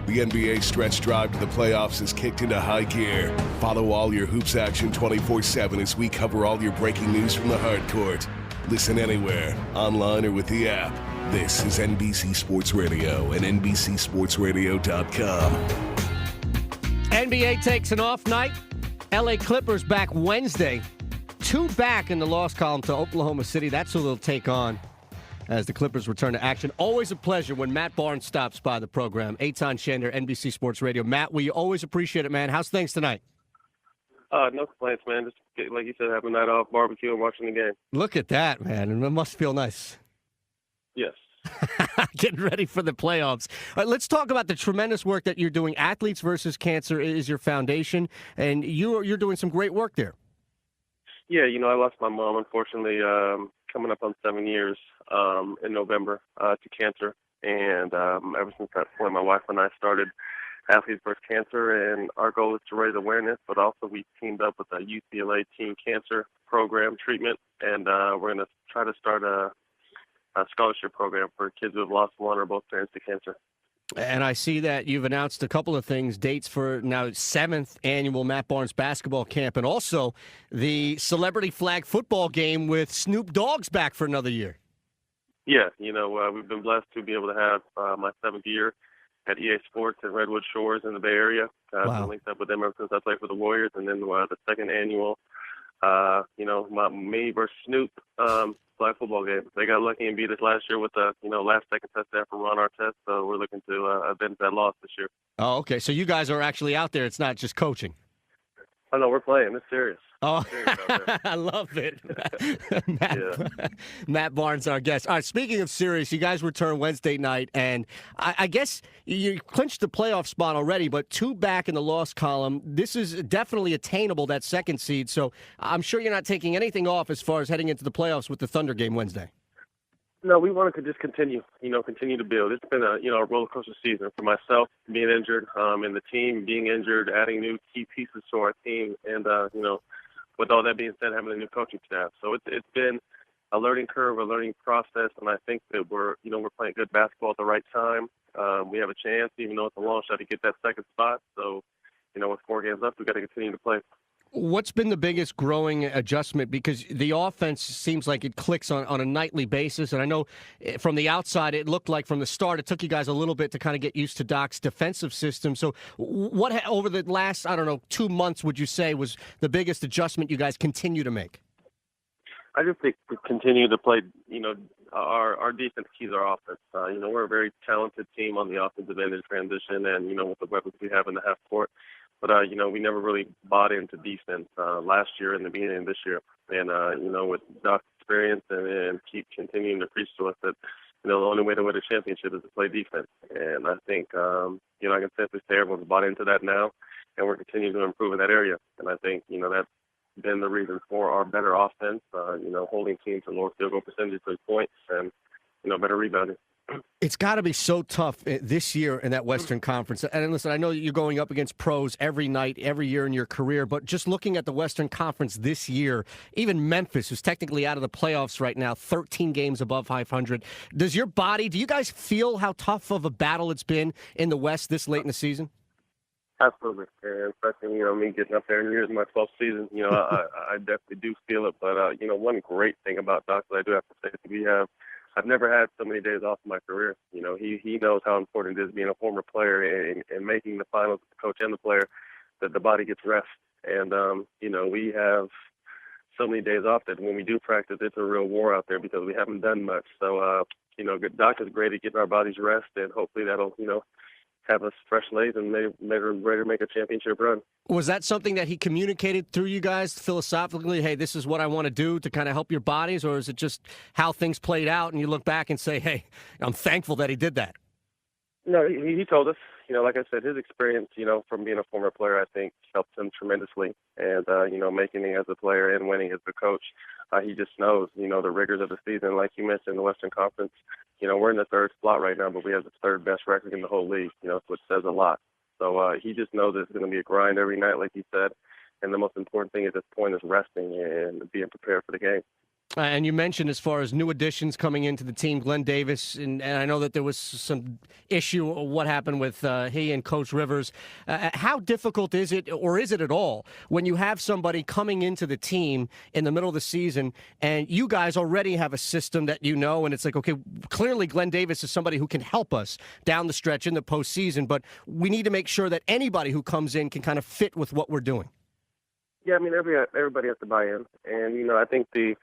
The NBA stretch drive to the playoffs is kicked into high gear. Follow all your hoops action 24/7 as we cover all your breaking news from the hard court. Listen anywhere, online or with the app. This is NBC Sports Radio and NBCSportsRadio.com. NBA takes an off night. LA Clippers back Wednesday. 2 back in the loss column to Oklahoma City. That's who they'll take on as the Clippers return to action. Always a pleasure when Matt Barnes stops by the program. Eitan Shander, NBC Sports Radio. Matt, we always appreciate it, man. How's things tonight? No complaints, man. Just like you said, having a night off, barbecue, and watching the game. Look at that, man. It must feel nice. Yes. Getting ready for the playoffs. All right, let's talk about the tremendous work that you're doing. Athletes versus Cancer is your foundation, and you're doing some great work there. Yeah, I lost my mom, unfortunately, coming up on 7 years in November to cancer. And ever since that point, my wife and I started Athletes vs. Cancer, and our goal is to raise awareness, but also we teamed up with a UCLA teen cancer program treatment, and we're going to try to start a scholarship program for kids who have lost one or both parents to cancer. And I see that you've announced a couple of things, dates for now 7th annual Matt Barnes basketball camp, and also the celebrity flag football game with Snoop Dogg's back for another year. Yeah, we've been blessed to be able to have my 7th year at EA Sports in Redwood Shores in the Bay Area. I've been linked up with them ever since I played for the Warriors, and then the 2nd annual, me versus Snoop flag football game. They got lucky and beat us last year with a last-second touchdown from Ron Artest, so we're looking to avenge that loss this year. Oh, okay. So you guys are actually out there. It's not just coaching. Oh, no, we're playing. It's serious. Oh, I love it. Matt Barnes, our guest. All right, speaking of serious, you guys return Wednesday night, and I guess you clinched the playoff spot already, but 2 back in the loss column. This is definitely attainable, that 2nd seed, so I'm sure you're not taking anything off as far as heading into the playoffs with the Thunder game Wednesday. No, we wanted to just continue to build. It's been a roller coaster season for myself, being injured, and the team being injured, adding new key pieces to our team, and with all that being said, having a new coaching staff. So it's been a learning curve, a learning process, and I think that we're playing good basketball at the right time. We have a chance, even though it's a long shot, to get that 2nd spot. So, with 4 games left, we've got to continue to play. What's been the biggest growing adjustment? Because the offense seems like it clicks on a nightly basis. And I know from the outside, it looked like from the start, it took you guys a little bit to kind of get used to Doc's defensive system. So what over the last, 2 months, would you say was the biggest adjustment you guys continue to make? I just think we continue to play, our defense keys our offense. We're a very talented team on the offensive end in transition and, with the weapons we have in the half court. But, we never really bought into defense last year and the beginning of this year. And, with Doc's experience and keep continuing to preach to us that, the only way to win a championship is to play defense. And I think, I can safely say everyone's bought into that now, and we're continuing to improve in that area. And I think, that's been the reason for our better offense, holding teams to lower field goal percentage points and, better rebounding. It's got to be so tough this year in that Western Conference. And listen, I know you're going up against pros every night, every year in your career, but just looking at the Western Conference this year, even Memphis, who's technically out of the playoffs right now, 13 games above 500. Do you guys feel how tough of a battle it's been in the West this late in the season? Absolutely. And especially, me getting up there in years in my 12th season, I definitely do feel it. But, one great thing about Doc that I do have to say is I've never had so many days off in my career. He knows how important it is being a former player and making the finals with the coach and the player, that the body gets rest. And, we have so many days off that when we do practice, it's a real war out there because we haven't done much. So, Doc is great at getting our bodies rest, and hopefully that'll, have us fresh legs and ready to make a championship run. Was that something that he communicated through you guys philosophically? Hey, this is what I want to do to kind of help your bodies, or is it just how things played out and you look back and say, hey, I'm thankful that he did that? No, he told us. Like I said, his experience, from being a former player, I think helped him tremendously. And, making it as a player and winning as a coach, he just knows, the rigors of the season. Like you mentioned, the Western Conference, we're in the 3rd spot right now, but we have the 3rd best record in the whole league, which says a lot. So he just knows it's going to be a grind every night, like you said. And the most important thing at this point is resting and being prepared for the game. And you mentioned as far as new additions coming into the team, Glenn Davis, and I know that there was some issue of what happened with he and Coach Rivers. How difficult is it, or is it at all, when you have somebody coming into the team in the middle of the season and you guys already have a system that you know, and it's like, okay, clearly Glenn Davis is somebody who can help us down the stretch in the postseason, but we need to make sure that anybody who comes in can kind of fit with what we're doing. Yeah, I mean, everybody has to buy in. And, I think the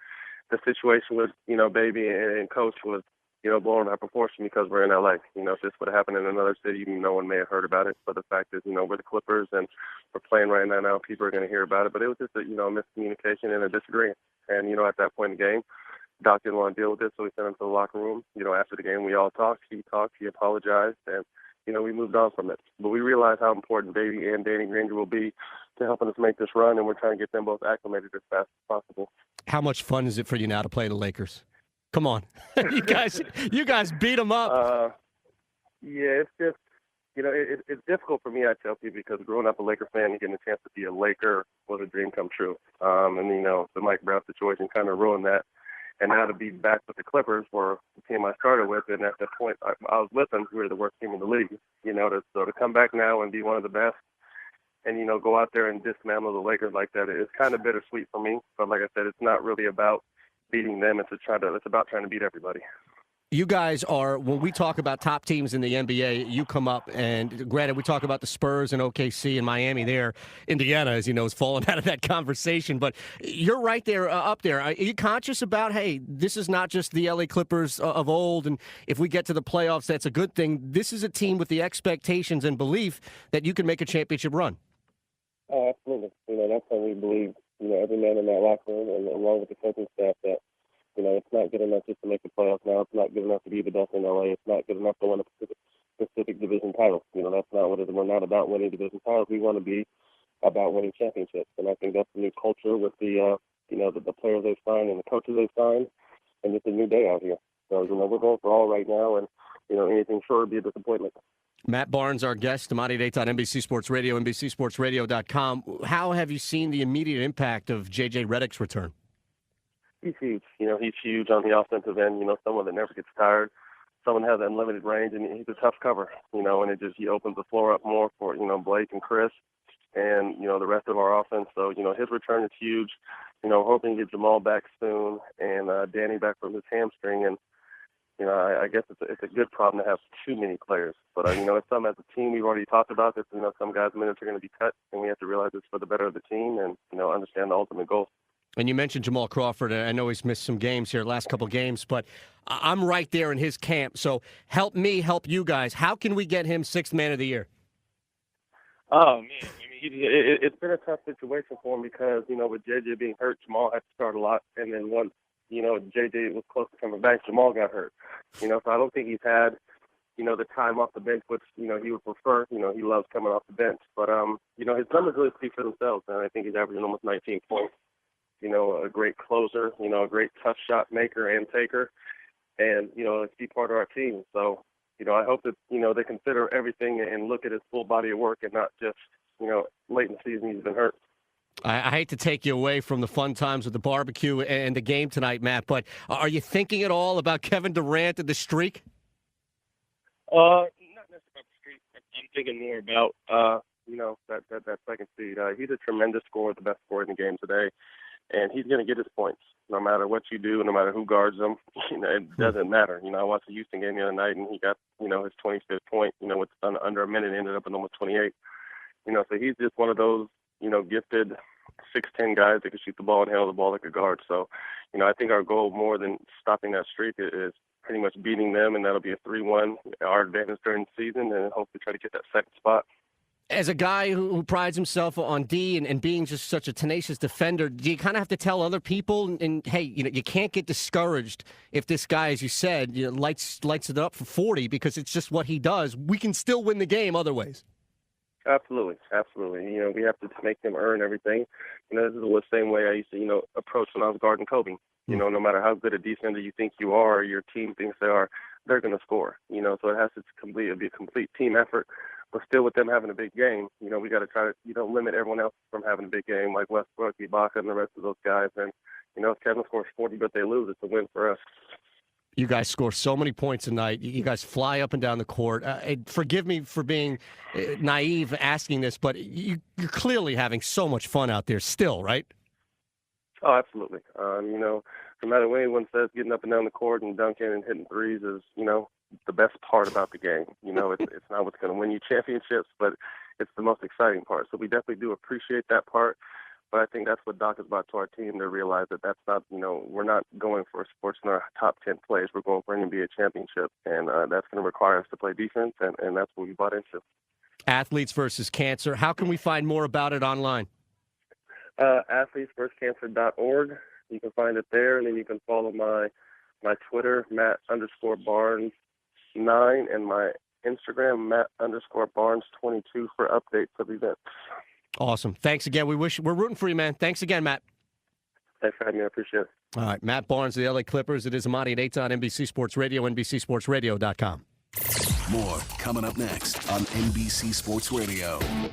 situation with, Baby and Coach was, blown out of proportion because we're in L.A. If this would have happened in another city, no one may have heard about it. But the fact is, we're the Clippers and we're playing right now. People are going to hear about it. But it was just a, miscommunication and a disagreement. And, at that point in the game, Doc didn't want to deal with it, so we sent him to the locker room. After the game, we all talked. He talked. He apologized. And, we moved on from it. But we realized how important Baby and Danny Granger will be to helping us make this run, and we're trying to get them both acclimated as fast as possible. How much fun is it for you now to play the Lakers? Come on. you guys beat them up. Yeah, it's just, it's difficult for me, I tell people, because growing up a Laker fan and getting a chance to be a Laker was a dream come true. And, the Mike Brown situation kind of ruined that. And now to be back with the Clippers, were the team I started with, and at that point I was with them. We were the worst team in the league. To come back now and be one of the best, and go out there and dismantle the Lakers like that, it's kind of bittersweet for me. But like I said, it's not really about beating them. It's about trying to beat everybody. You guys are, when we talk about top teams in the NBA, you come up, and granted, we talk about the Spurs and OKC and Miami there. Indiana, as you know, is falling out of that conversation, but you're right there, up there. Are you conscious about, hey, this is not just the LA Clippers of old, and if we get to the playoffs, that's a good thing. This is a team with the expectations and belief that you can make a championship run. Oh, absolutely. That's how we believe, every man in that locker room, and along with the coaching staff, that it's not good enough just to make the playoffs now. It's not good enough to be the best in LA. It's not good enough to win a specific division title. That's not what it is. We're not about winning division titles. We want to be about winning championships. And I think that's the new culture with the players they've signed and the coaches they've signed. And it's a new day out here. So, we're going for all right now. And, anything short would be a disappointment. Matt Barnes, our guest, Amadi Dayton, NBC Sports Radio, NBCSportsRadio.com. How have you seen the immediate impact of J.J. Redick's return? He's huge. He's huge on the offensive end. Someone that never gets tired. Someone has unlimited range, and he's a tough cover. And he opens the floor up more for Blake and Chris, and the rest of our offense. So his return is huge. Hoping to get Jamal back soon, and Danny back from his hamstring. And I guess it's a good problem to have too many players. But it's something as a team we've already talked about. That some guys' minutes are going to be cut, and we have to realize it's for the better of the team, and understand the ultimate goal. And you mentioned Jamal Crawford. I know he's missed some games here, last couple games, but I'm right there in his camp. So help me, help you guys. How can we get him Sixth Man of the Year? Oh, man. It's been a tough situation for him because, with JJ being hurt, Jamal had to start a lot. And then once, JJ was close to coming back, Jamal got hurt. So I don't think he's had, the time off the bench, which, he would prefer. He loves coming off the bench. But, his numbers really speak for themselves. And I think he's averaging almost 19 points. A great closer, a great tough shot maker and taker, and, a key part of our team. So, I hope that, they consider everything and look at his full body of work and not just, late in the season he's been hurt. I hate to take you away from the fun times with the barbecue and the game tonight, Matt, but are you thinking at all about Kevin Durant and the streak? Not necessarily about the streak. I'm thinking more about, that second seed. He's a tremendous scorer, the best scorer in the game today. And he's going to get his points no matter what you do, no matter who guards him. It doesn't matter. I watched the Houston game the other night, and he got, his 25th point, with under a minute, ended up in almost 28. So he's just one of those, gifted 6'10" guys that can shoot the ball and handle the ball like a guard. So, I think our goal more than stopping that streak is pretty much beating them, and that'll be a 3-1, our advantage during the season, and hopefully try to get that second spot. As a guy who prides himself on D and being just such a tenacious defender, do you kind of have to tell other people, and hey, you can't get discouraged if this guy, as you said, lights it up for 40 because it's just what he does. We can still win the game other ways. Absolutely. We have to make them earn everything. This is the same way I used to, approach when I was guarding Kobe. No matter how good a defender you think you are, or your team thinks they are, they're going to score. So it has to be a complete team effort. But still, with them having a big game, we got to try to, limit everyone else from having a big game, like Westbrook, Ibaka, and the rest of those guys. And, if Kevin scores 40 but they lose, it's a win for us. You guys score so many points a night. You guys fly up and down the court. Forgive me for being naive asking this, but you're clearly having so much fun out there still, right? Oh, absolutely. No matter what anyone says, getting up and down the court and dunking and hitting threes is, the best part about the game. It's not what's going to win you championships, but it's the most exciting part. So we definitely do appreciate that part. But I think that's what Doc has brought to our team, to realize that that's not, we're not going for sports in our top 10 plays. We're going for an NBA championship, and that's going to require us to play defense, and that's what we bought into. Athletes versus Cancer. How can we find more about it online? athletesversuscancer.org. You can find it there, and then you can follow my Twitter, Matt_Barnes9, and my Instagram, Matt_Barnes22 for updates of events. Awesome. Thanks again. We're rooting for you, man. Thanks again, Matt. Thanks for having me. I appreciate it. All right, Matt Barnes of the LA Clippers. It is Amani and Eitan, NBC Sports Radio, NBCSportsRadio.com. More coming up next on NBC Sports Radio.